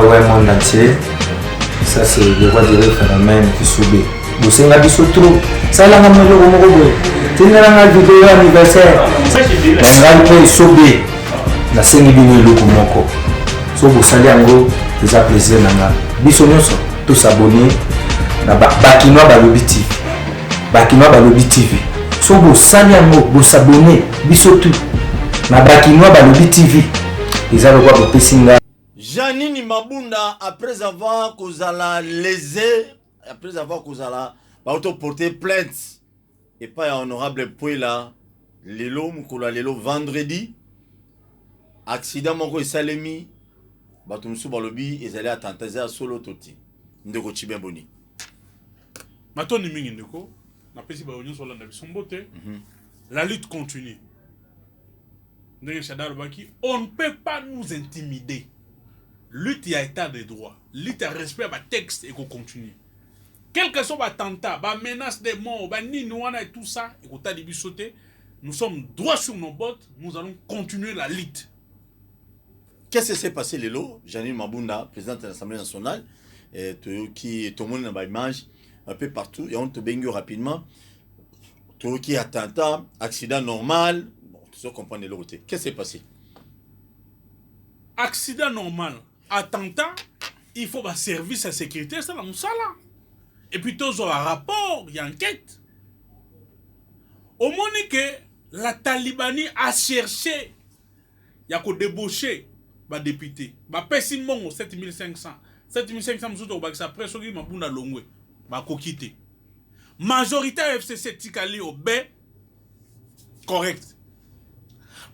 ouais monde entier. Ça c'est le roi du phénomène qui subit. Vous savez la biso trop. Ça là on le romo. C'est la vidéo anniversaire. Bangal peut subir. La scène bini loko moko. So vous savez en gros, c'est un plaisir nanga. Biso nyonso tous s'abonner na Bakinois Balobi TV. Bakinois Balobi TV. So vous savez en gros, vous s'abonner biso tout. Na Bakinois Balobi TV. Ils ont le droit de pessinga. Janine Mabunda, après avoir kozala lésé, après avoir kozala porté plainte, et pas honorable Pouela, lelo mukula lelo vendredi, accident moko esalemi, batumsu balobi ezali attentat à solo toti. Ndeko Chibien Boni. Matoni mingi ndeko, na pesi ba onyo sur la bisombote. La lutte continue. On ne peut pas nous intimider. Lutte à état de droit, lutte à respect à texte et qu'on continue. Quel que soit l'attentat, la menace de mort, et tout ça, nous sommes droits sur nos bottes, nous allons continuer la lutte. Qu'est-ce qui s'est passé, Lelo? Janine Mabunda, présidente de l'Assemblée nationale, qui est au monde dans l'image, un peu partout, et on te baigne rapidement. Tout qui attentat, accident normal, bon, tout ça comprend les côté. Qu'est-ce qui s'est passé? Accident normal. Attentat, il faut un service à sécurité, ça dans ça là. Et puis tous un rapport, il y a enquête. Au moment que la Talibanie a cherché, il y a qu'au débaucher, bah député, bah pessimement 7500, 7500 nous autres après ce qui m'a bunda longwe, bah kokité. Majorité FCC tikali au B, correct.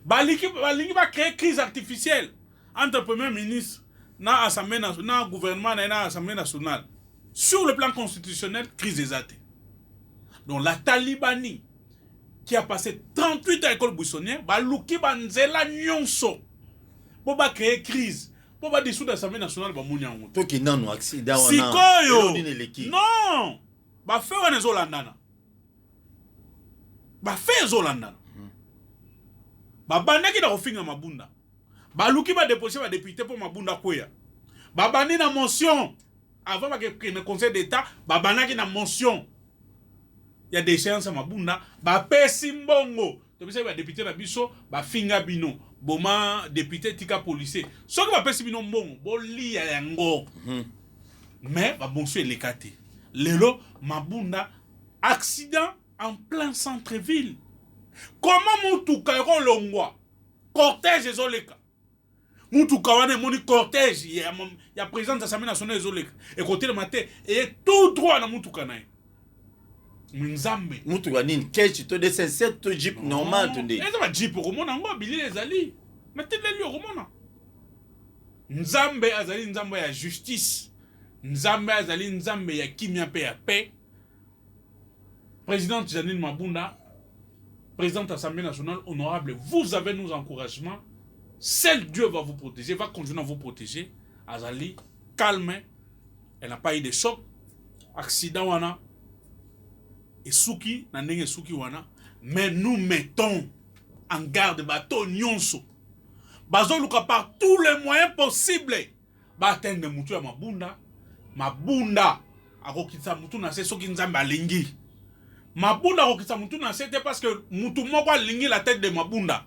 Bah l'équipe va créer crise artificielle entre le premier ministre na assemblée nationale, gouvernement na assemblée nationale. Sur le plan constitutionnel, crise des athées. Donc la Talibanie qui a passé 38 ans à l'école buissonnière, ba luki banzela nyonso pour ba créer crise, pour ba dissoudre l'assemblée nationale ba munyango. To ki nanu accident wana. Sikoyo. Non. Ba fait wana zolandana. Ba fait zolandana. Ba bandaki na kofinga mabunda. Baluki va déposer va député pour Mabunda Koya. Babani na motion. Avant que le conseil d'État, Babanaki na motion. Il y a des séances à Mabunda. Ba pesimbongo. Donc ça va député na biso, ba finga bino. Boma député tika policier. Ce qui va pesibino mbongo, boli ya yango. Mais ba bonso elekate. Lelo Mabunda accident en plein centre-ville. Comment mutuka yako longwa? Cortège ezoleka. Moutou Kawane, mon cortège, il y a président de l'Assemblée nationale et côté le matin, et tout droit dans Moutou Kanaï. Mzambe. Moutou Kanine, qu'est-ce que tu as cette jeep normal? Et ça va jeep au Romana, on va billy les alliés. Mais t'es les lieux au Romana. Nzambe azali Nzambe ya justice. Nzambe azali Nzambe ya kimia pe ya paix. Présidente Janine Mabunda, présidente de l'Assemblée nationale, honorable, vous avez nos encouragements. Seul Dieu va vous protéger, va continuer à vous protéger. Azali, calme, elle n'a pas eu de choc. Accident wana. Et Souki, Nandenge Souki wana. Mais nous mettons en garde bateau nyonso. Bazo luka par tous les moyens possibles. Ba atteindre mutu ya Mabunda. Mabunda. Ako kitsa mutu na se soki nzambe alingi. Mabunda ako kitsa mutu na se te parce que mutu moko alingi la tête de Mabunda.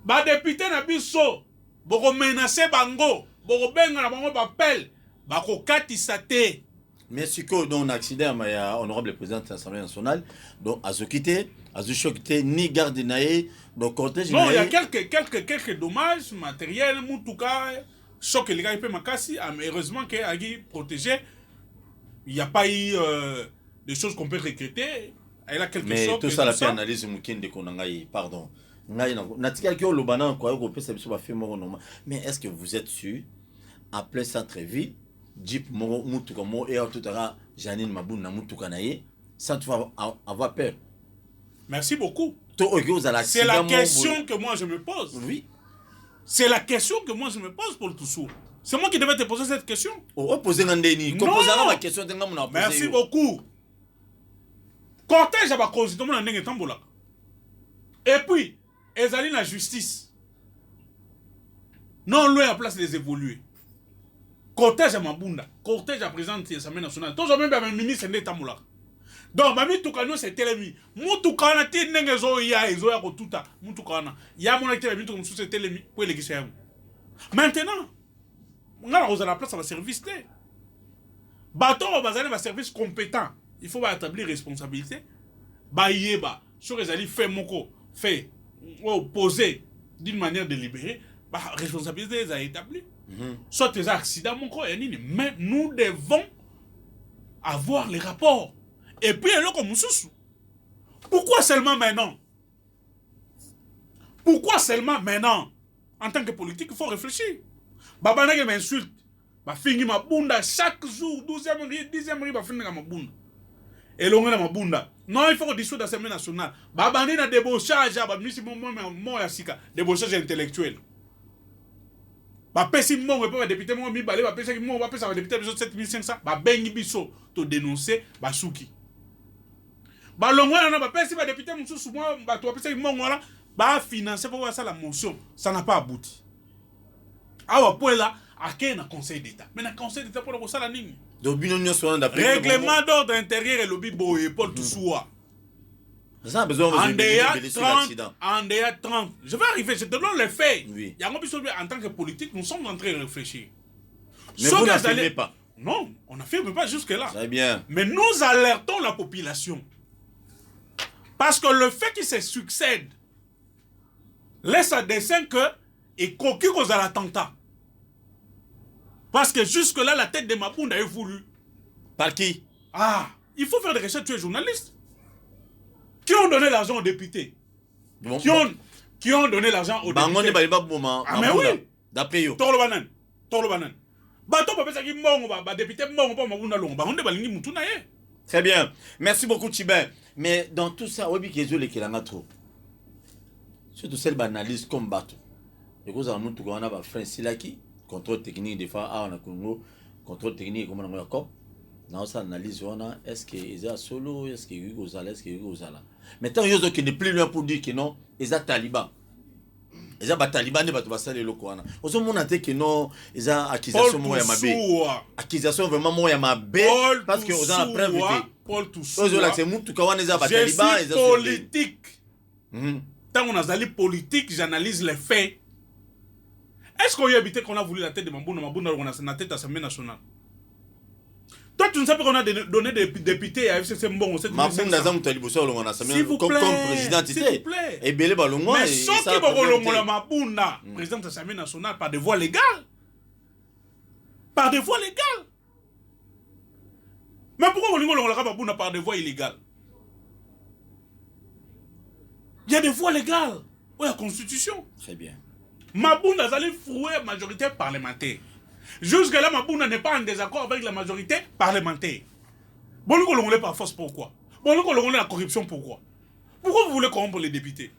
Ba député na biso boko menacer bango boko benga na bango ba appel bako katisa te. Mais si que dans un accident il y a honorable président de l'Assemblée nationale donc azokité azushokité ni garde naé donc cortège. Non, il y a quelques dommages matériels mutuka choc les gars peut makasi heureusement que agi protégé. Il n'y a pas eu des choses qu'on peut regretter. Elle a quelques mais chocs. Mais tout ça la analyse mukinde konangai pardon. Mais est-ce que vous êtes sûr, en plein centre-ville, Jeep Moutoukamo et Autotara, Janine Mabuna Moutoukanaye, sans avoir peur? Merci beaucoup. C'est la question que moi je me pose. Oui. C'est la question que moi je me pose pour le Toussou. C'est moi qui devais te poser cette question. Merci beaucoup. Cortège à ma cause, tout le monde a tambola. Et puis, ezali la justice. non loin à place des évoluer. Cortège à Mabunda, cortège à président de l'Assemblée nationale. Tous même un ministre d'État moula. Donc mami tukano c'est telemi. Mutukana ti nengezo ya ezo ya kotuta. Mutukana. Ya mon acteur mami tukum c'est telemi pour les guichets. Maintenant, on a la place à service té. Bateau bazane va service compétent. Il faut établir responsabilité. Ba yeba sur les alliés fait moko fait poser d'une manière délibérée. Bah responsabilité est établie. Soit des accidents, mais nous devons avoir les rapports. Et puis, pourquoi seulement maintenant? Pourquoi seulement maintenant? En tant que politique, il faut réfléchir. Babana m'insulte. Bah, fini ma bunda chaque jour, 12e riz, 10e riz, bah, fini ma bunda. Et l'on a ma bunda. Non, il faut dissoudre l'Assemblée nationale. Babana n'a débauchage, bah, débauchage intellectuel. Ba pesi mongo pe ba député mongo mi balé ba pesa ki mongo ba pesa ba député biso 7500 ba bengi biso to dénoncer ba souki ba longwa na ba pesi ba député mususu mo ba to pesa ki mongo la ba financer pour ça la motion ça n'a pas abouti awa pour là à quel conseil d'état mais na conseil d'état pour ça la nini règlement d'ordre intérieur et lobby boye Paul Toussoua. Ça a besoin de 30. Je vais arriver, je te donne les faits. Oui. En tant que politique, nous sommes en train de réfléchir. Mais vous n'affirmez pas. Non, on n'affirme pas jusque-là. Très bien. Mais nous alertons la population. Parce que le fait qu'il se succède laisse à dessein que et coquille cause à l'attentat. Parce que jusque-là, la tête de Mabunda est voulue. Par qui? Ah, il faut faire des recherches, tu es journaliste. Qui ont donné l'argent aux députés? Bon, qui ont donné l'argent aux députés? Ah, mais oui. D'après eux. Toro banan. Bato pa pesa ki mbongo ba député mbongo pa mabunda longo. Ba honde balingi mutu na ye. Très bien. Merci beaucoup Tchibin. Mais dans tout ça, obi kezo le kelanga trop. Surtout celle banalise comme bateau. Et cause en nous tout on a ba frère Silaki, contrôle technique des fois à on a Congo, contrôle technique comme on a cop. Dans ça analyse on a est-ce que ils solo, est-ce que Hugo Zala, est-ce que Hugo Zala. Maintenant il y a qui n'est plus loin pour dire que non, ils ont taliban. Ils ont taliban ne va pas ça les locaux on a. Aux hommes on a dit que non, ils ont accusation moya mabé. Accusation vraiment moya mabé parce que aux ont preuve. Paul Toussoua. Aux là c'est mutu kawana ils ont taliban, ils ont politique. Tant on a zali politique, j'analyse les faits. Est-ce qu'on y a habité qu'on a voulu la tête de Mabunda on a la tête de l'Assemblée nationale? Toi, tu ne sais pas qu'on a donné des députés à FCC Mbongo. S'il vous plaît. Comme président, s'il vous plaît. Et Belé Balongo. Mais sauf que Bolongo Mabunda, président de l'Assemblée nationale, par des voies légales. Par des voies légales. Mais pourquoi Bolongo Mabunda par des voies illégales? Il y a des voies légales. Oui, la Constitution. Très bien. Mabunda a foué la majorité parlementaire. Jusque-là, Mabunda n'est pas en désaccord avec la majorité parlementaire. Bon, nous collons par force, pourquoi? Bon, nous collons la corruption, pourquoi? Pourquoi vous voulez corrompre les députés?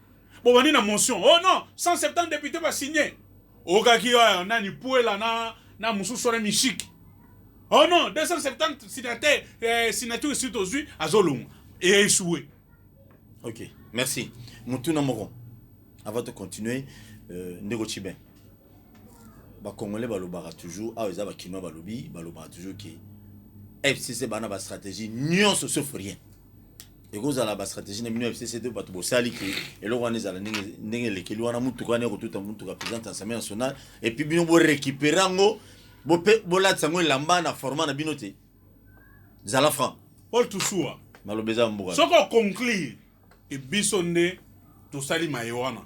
Bon, on a une motion. Oh non, 170 députés vont signer. Oh, kaki, on a une poêle, na moussou sur un chic. Oh non, 270 signatures suite aux yeux à Zolong. Et échoué. Ok, merci. Moutouna Moron, avant de continuer, Nego Tchibin. Ba Congolais balobara toujours ah ils ont kinois balobi balobara toujours qui FCC bana ba stratégie nion sauf rien et cause à la stratégie na mino FCC de bato bosali ki et lo wana ezala ndenge lekeli wana mutu kana ko tuta mutu ka président de l'Assemblée nationale et puis bino bo récupérer ngo bo la tsango lamba na format na bino te zala franc Paul Toussoua malobeza mbuga soko conclure que bisonde to sali mayoana.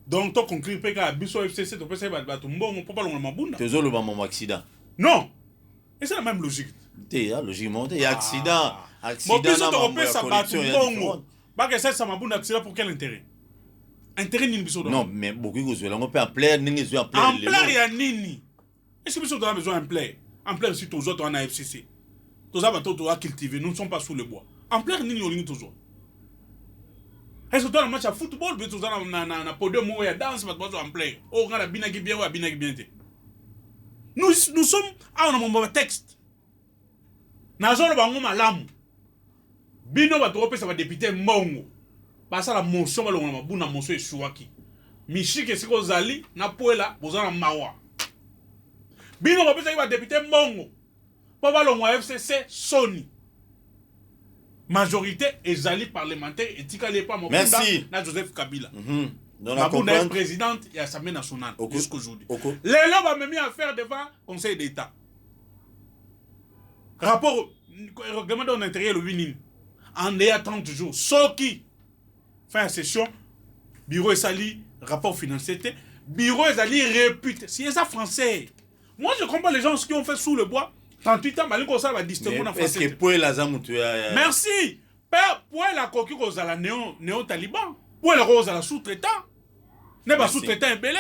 Donc, tu conclus que la biso FCC, tu peux faire un bon pour pas le Mabunda. Tu as le accident. Non. Et c'est la même logique. Logiquement, il y a accident. Accident. Bon, biso tu peux faire bon. Pas que ça Mabunda accident pour quel intérêt? Intérêt ni biso. Non, mais beaucoup de gens on peut appeler ni les appeler. En plein il y a nini. Est-ce que biso tu as besoin en plein? En plein si tous autres en FCC. Tous les bateaux tu as cultivé, nous ne sommes pas sous le bois. En plein nini on toujours. Est-ce que tu as un match à football, tu as un podium où il y a danse, tu as un play. Oh, on a bien bien ou bien bien. Nous sommes à un texte. Nous avons un lam. Bino va te ça va député Mbongo. Parce que la motion va le motion est chouaki. mishike siko zali na poela bozana mawa bino bapesa ba député mbongo po balongwa FCC Sony majorité ezali parlementaire etikali pa Mapunda na Joseph Kabila. Mapunda est présidente et Assemblée nationale jusqu'aujourd'hui. Lelo va même à faire devant Conseil d'État. Rapport règlement de l'intérieur le winin. En est à 30 jours. Soki fin de session bureau sali rapport financier bureau sali réputé. Si c'est ça français. Moi je comprends les gens qui ont fait sous le bois 38 ans malgré ça va distinguer en français. Est-ce que pour la zamutu merci. Pour la coquille la néo taliban. Pour la rose à la sous-traitant. Ne pas sous-traitant un belé.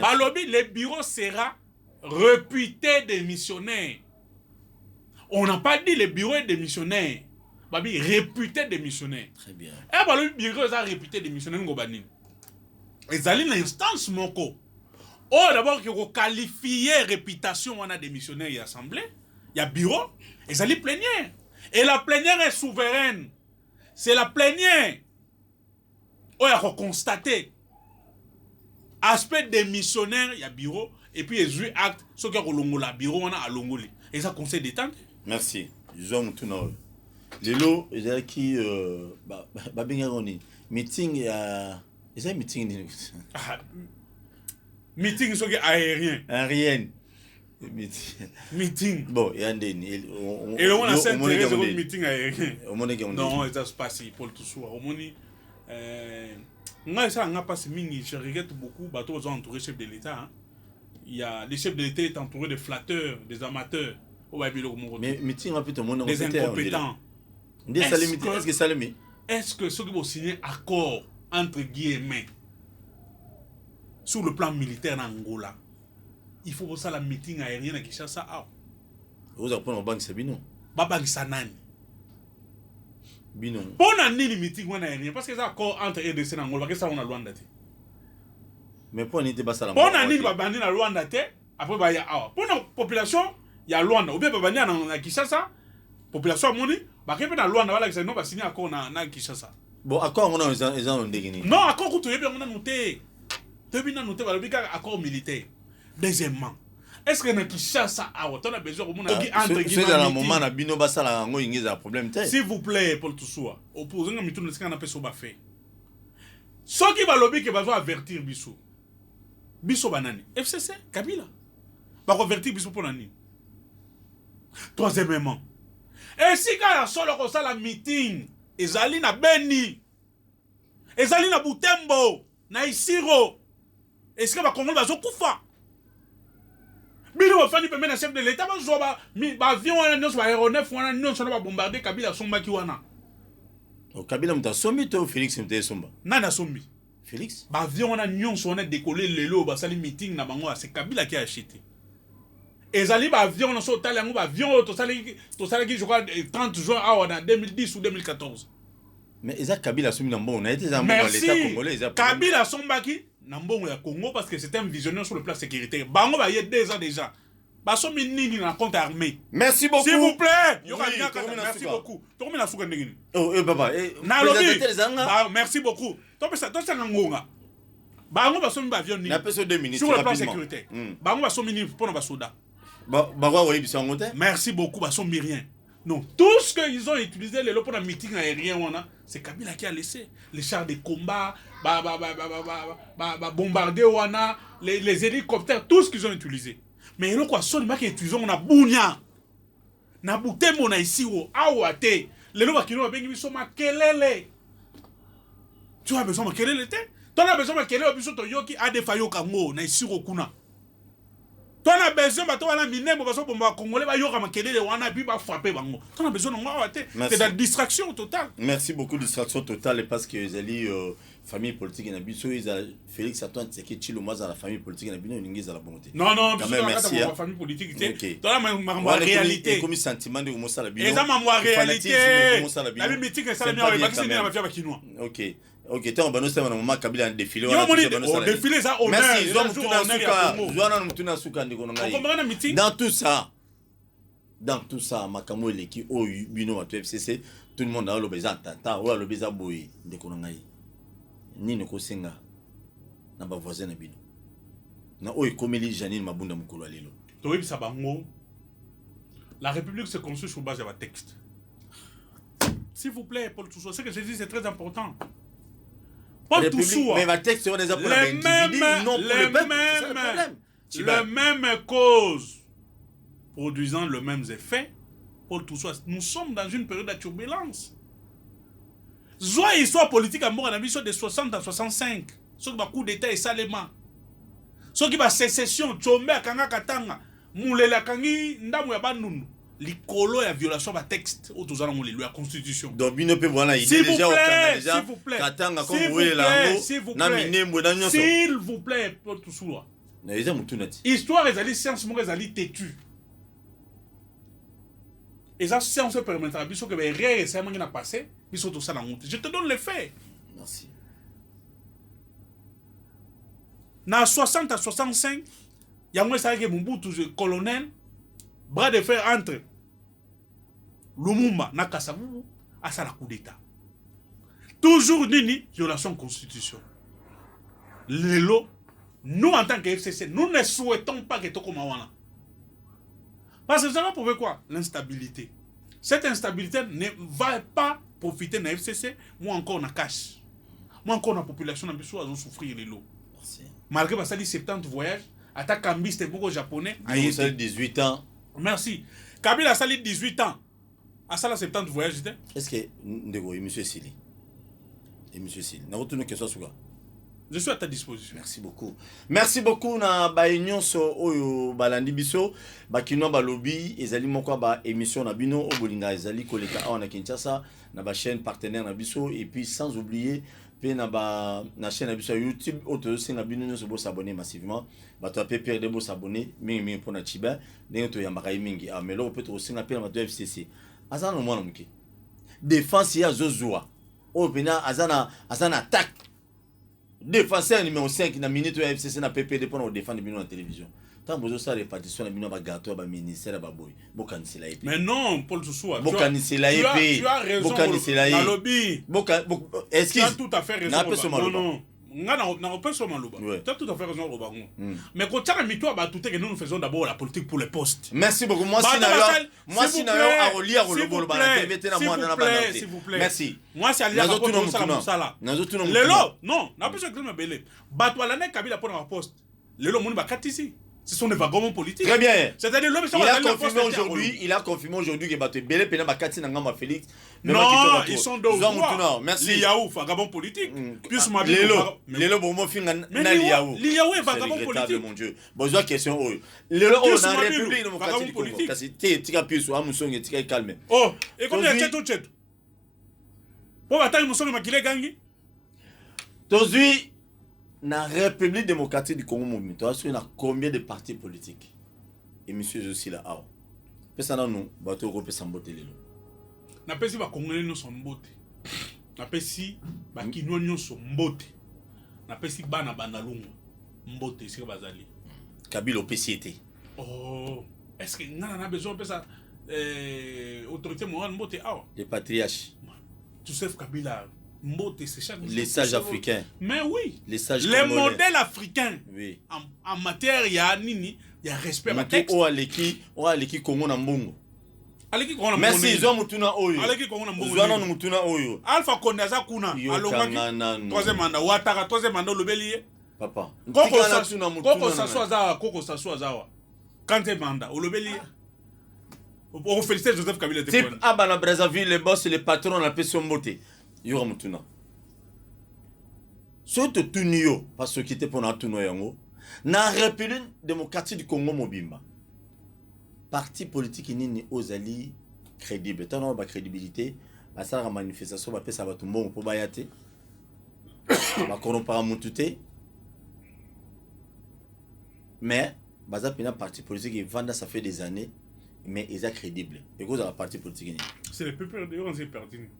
Balobi le bureau sera réputé des missionnaires. On n'a pas dit le bureau est démissionnaire. Babi réputé des missionnaires. Très bien. Et bah le bureau est réputé des missionnaires ngobani. Et ça l'instance moko. Oh d'abord que vous qualifiez réputation on a des missionnaires et assemblée, il y a bureau et ça les plénière. Et la plénière est souveraine. C'est la plénière. Oh il faut constater aspect des missionnaires, il y a bureau et puis il y a acte ce que la bureau on a à Longoli. Et ça conseil d'état. Merci. Jean Moutouna. Lelo, j'ai qui meeting ya c'est meeting meeting so aérien. Aérien. Meeting. Bon, il y a des et on a s'intéressé au meeting aérien. Non, ça se passe pour tout soir. Au moni moi ça n'a pas si mini, je regrette beaucoup bateaux ont entouré chef de l'État. Il y a les chefs de l'État est entouré de flatteurs, des amateurs. Mais meeting a plutôt mon des incompétents. Est-ce que ceux qui vont signer accord entre guillemets sur le plan militaire en Angola, il faut que ça la meeting aérien à Kinshasa. Vous apprenez au banque c'est bino. Baba Sanani. Bino. Pour nani le meeting aérien parce que ça accord entre RDC en Angola, parce que ça on a loin d'attendre. Mais pour n'était pas ça la. Pour nani baba na loin d'attendre, après bah ya pour la population il y a Luanda ou bien baba na Kinshasa population moni ba kepe na Luanda wala que non ba signer accord na Kinshasa. Bon accord on a ils ont ndegini. Non accord ko to yebe on a noté. To bi na noté ba bi ka accord militaire. Deuxièmement, est-ce que na Kinshasa a on a besoin au monde qui entre guillemets. C'est dans le moment na bino ba sala ngo ingiza problème té. S'il vous plaît Paul Toussoua, opposant na mitu na sika na peso ba fait. Ce qui va lobby que va avertir biso. Biso banani FCC Kabila. Ba avertir biso pour nani. Troisièmement, et si quand solo comme ça la meeting, ezali na Beni, ezali na Butembo, na Isiro, est-ce que va Congo va zokufa? Bino va faire permettre chef de l'État va zo ba avion wana nyonso ba aéronef wana nyonso na ba bombarder Kabila somba ki wana. O Kabila mta sombi to Félix mta somba. Nana sombi. Félix? Ba avion wana nyonso wana décoller lelo ba sali meeting na bango c'est Kabila qui a acheté. Ezali ba avion na so tali yango ba avion to sali je crois 30 juin en 2010 ou 2014. Mais Eza Kabila soumi na mbongo na été za mbongo l'état congolais Kabila sombaki na mbongo ya Congo parce que c'était un visionnaire sur le plan sécuritaire. Bango ba y 2 ans déjà. Ba somi nini na compte armé. Merci beaucoup. S'il vous plaît. Merci beaucoup. To na suka ndengini. Oh papa na lobi. Merci beaucoup. To pesa to sanga ngonga. Bango ba somi ba avion ni. Na peso 2 minutes sur le plan sécuritaire. Bango ba somi ni pour na ba soda. Merci beaucoup, bah, sont rien. Non, tout ce qu'ils ont utilisé les pour la meeting aérien, c'est Kabila qui a laissé. Les chars de combat, bombarder, les hélicoptères, tout ce qu'ils ont utilisé. Mais le quoi, seulement qu'ils utilisent, on a Bounia. Na Butembo, on a ici, Awate. Les lois qui nous ont béni, sont ma kelele. Tu as besoin de kelele, tu as besoin de kelele, tu as besoin de a des faillots kango, na ici, Rokuna. Tu as besoin de toi, Congolais, tu as besoin de c'est la distraction totale. Merci beaucoup, distraction totale, parce que les famille politique, Félix Antoine Tshisekedi Tshilombo moi dans la famille politique, la bonté. Non, merci. La famille politique, tu as ma réalité. Comme sentiment de Moussa et ça, ma réalité. La mythique, c'est la ok. Ok, tu as un moment Kabila a défilé. Défilé ça honneur. Merci, dans tout ça, Makamo Leki, Bino, FCC, tout le monde a le besoin tata, ou le besoin boy de Konangai. Ni ne kosenga. na ba voisin na bino na oyo komeli Janine Mabunda mukolo lelo Toyebi Sabango, la République se construit sur base de votre texte. S'il vous plaît, Paul Toussou, ce que je dis, c'est très important. Paul Toussou, mais ma texte, on les a pour les mêmes causes produisant le même effet. Paul Toussou, nous sommes dans une période de turbulence. Zoa histoire politique à mort en ambition de 60 à 65. Ce qui va coup d'état et salement. Ce qui va sécession, Tchombe à Kanga Katanga, Moulela Kangi, Ndamu ya Banunu. L'icolo et la violation de texte au tous allons la constitution. Donc bino pe voilà il est déjà au Canada déjà. S'il vous plaît. Katanga comme vous voulez là. S'il vous plaît, Paul Toussou. Na eza mutunati. Histoire ezali science mo ezali têtu. Et ça science permettra biso que les règles ça m'a passé, biso tout ça la honte. Je te donne les faits. Merci. Na 60 à 65, il y a moins ça que Mobutu colonel bras de fer entre Lumumba na Kasavubu à ça la coup d'état. Toujours nini violation de constitution. Lelo, nous en tant que FCC, nous ne souhaitons pas que Toko Mawana. Parce que ça va prouver quoi? L'instabilité. Cette instabilité ne va pas profiter de la FCC, moi encore na cash. Moi encore la population na biso a souffrir les lots. Malgré que ça dit 70 voyages, attaque Kambi c'était beaucoup japonais. Il a 18 ans. Merci. Kabila a sali 18 ans. À ça, 70 voyages. Est-ce que Ndego et monsieur Sili et monsieur Sili, n'a retourné que ça soit. Je suis à ta disposition. Merci beaucoup. Merci beaucoup na ba union so oyo balandi biso ba kino ba lobby ezali moko ba émission na bino o bolinga ezali koleka awa na Kinshasa na ba chaîne partenaire na biso et puis sans oublier pe na ba na chaîne na biso YouTube auto singa bino nyo so s'abonner massivement ba to pe perdre bo s'abonner mingi pour na chiba ndenge to yambaka mingi a melo peut to singa pe na ba FCC azana mwana muke défense ya zozua o pena azana attaque. Défenseur numéro 5 na minute ya FCC na PPD pour nous défendre bino na télévision. Tant besoin ça répartition na bino ba gâteau ba ministère ba boy. Bokanisi la épée. Mais non, Paul Toussou. Bokanisi la épée. Tu as raison. Bokanisi la épée. Lobby. Est-ce tu as tout à fait raison. Non non. On peut seulement le tu as tout à fait raison au baron. Mais quand tu as mis toi bah tout est que nous faisons d'abord la politique pour les postes. Merci beaucoup. Moi si na yo a relire le bol ba na TV na moi na ba. S'il vous plaît. Merci. Moi c'est aller à la sala. Lelo non, na pas que me belé. Ba toi la nek Kabila pour un poste. Lelo mon ba ici. Ce sont des vagabonds politiques. Très bien. C'est-à-dire l'homme il a confirmé aujourd'hui que Bato Belé Pena Bakati Nangama Félix. Non, ils sont deux. Merci. Liaou, vagabond politique. Plus ma Lelo Bomo Finga na Liaou. Liaou est vagabond politique. Mon Dieu. Besoin question. Lelo on a République démocratique politique. Kasi tika piso amusonge tika calme. Oh, et comme il y a tout chet. Pour bataille musonge makile gangi. Tozui na République démocratique du Congo Mouvement, il y a combien de partis politiques? Et monsieur je suis là. Personne nous bateau européen sans botte lelo. Na pesi ba Congolais nous sont botte. Na pesi ba Kinois nous sont botte. Na pesi bana banalungu mbote c'est bazali. Kabila PCT. Oh, est-ce que nous avons besoin de ça autorité morale mbote ah? Les patriarches. Joseph Kabila Mbote, c'est chaque les sages africains. Mais oui. Les sages les modèles africains. Oui. En matière, il y a nini, il y a respect. O aleki Congo na mbongo. Aleki Congo na mbongo. Merci, zo mutuna oyo. Aleki Congo na mbongo. Zo na mutuna oyo. Alpha Condé aza kuna. Alongaki. Troisième mandat. Ouattara troisième mandat lobeli. Papa. Koko Sassou Azawa. Quatrième mandat. Olobeli. On félicite Joseph Kabila. Type Abana Brazzaville, les boss et les patrons on appelle son mbote. Yura mutuna. Surtout tunio parce que était pour na tuno yango. Na République démocratique du Congo mobimba. Parti politique nini ozali crédible. Tant ba crédibilité, ba ça la manifestation ba pesa ba tumbo pour bayate. Ba corrompre mutute. Mais baza pina parti politique et vanda ça fait des années mais ils sont crédibles. Et cause de la parti politique. C'est le PPRD on s'est perdu.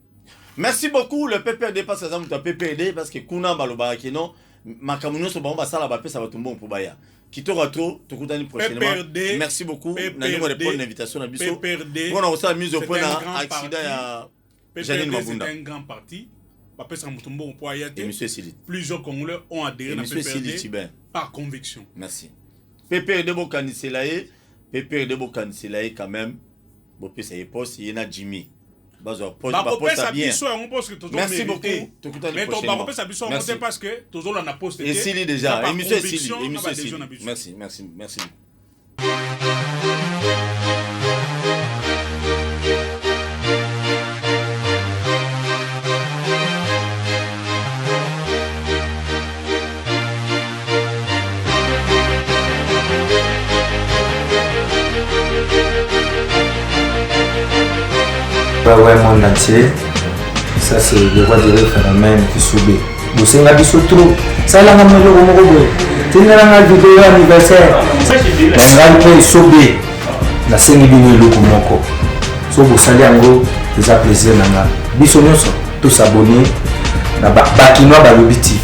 Merci beaucoup le PPRD parce que ça me PPRD parce que kuna baloba kino makamuno so ba sala ba pesa ba tumbo pour baya. Kitoko to tokutani prochainement. Merci beaucoup. Na nimo répondre l'invitation na biso. On a aussi mise au point un accident à Janine Mabunda. C'est un grand parti Bapesa Mutombo pour Ayate. Et monsieur Sili. Plusieurs Congolais ont adhéré à monsieur Sili PPRD Tibin. par conviction. Merci. PPRD Bokaniselaye quand même. Bon, puis c'est poste, il y a Jimmy. Merci beaucoup. Mais parce que toujours on a posté. Et Sili déjà. Et monsieur Sili. Merci. Ouais, monde entier. Ça, c'est le roi du phénomène qui subit. Vous savez, la biso trop. Ça, là, on a tu n'as pas de vidéo anniversaire. On a le subit. La scène est venue le Kumoko. So, vous savez, en gros, c'est un plaisir. Biso, nous sommes tous abonnés. Bakinois Balobiti.